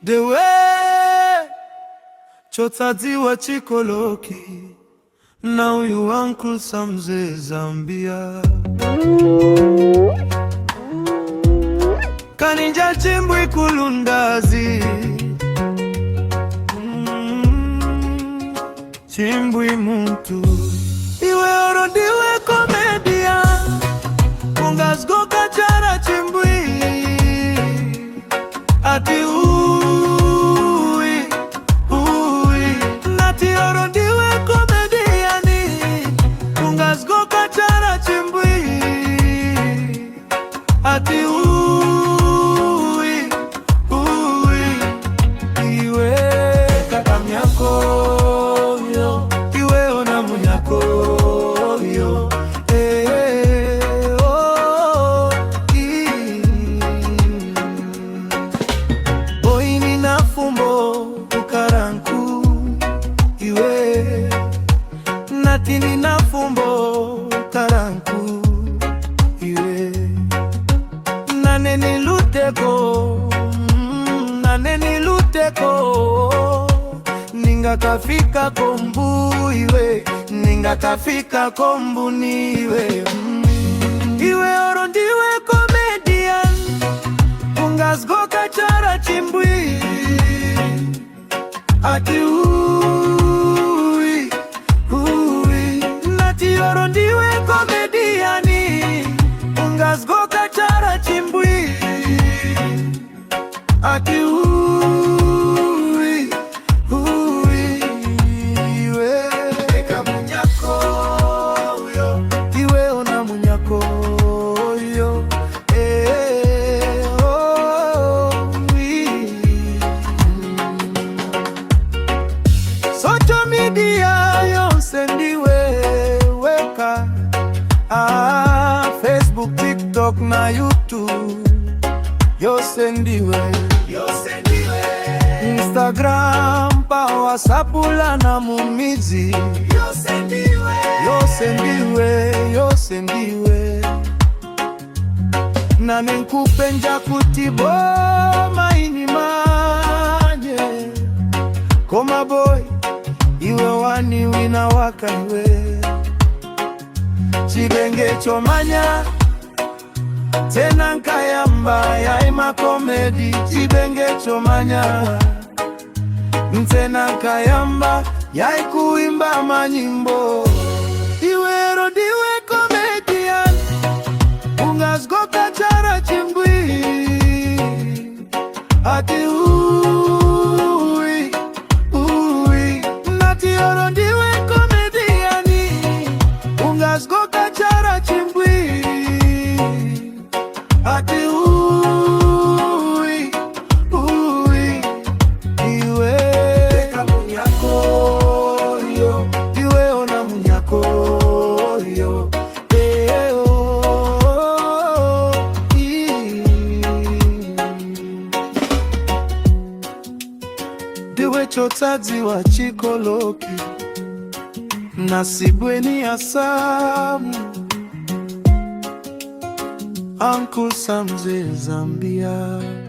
Dewe chotadziwa chikoloki na uyu Uncle Sam Zambia kaninja chimbwi kulundazi chimbwi muntu iwe orodiwe komedia ungazgo kachara chimbwi ati nati orodiwe komediani ungazgo kachara chimbwi ati iwe kakamyako yo iwe ona munyako yo boini na fumbo ukaranku iwe natini na fumbo karanku iwe naneni luteko ninga kafika kombu iwe ninga kafika kombu niwe iwe orondiwe comedian ungazgo kachara chimbwi ati nati orondiwe comediani ungazgo kachara chimbwi ati iwe eka munyako yo iwe ona munyako yo social media yonse ndiwe weka Facebook, TikTok na YouTube yose ndiwe Instagram pa WhatsApp na mumizi yose ndiwe na nenkupenja kutibo maini manye koma boy iwe wani wina waka iwe chibenge chomanya tena nkayamba yaima komedi chibenge chomanya tena nkayamba yaikuimba manyimbo iwe rodiwe comedian ungazgo kachara chimbwi ati nati orondiwe comediani ungazgo kachara chimbwi ati iwe eka munyako yo iwe ona munyako yo diwe chotadziwa chikoloki nasibweni asamu Uncle Sam Zambia.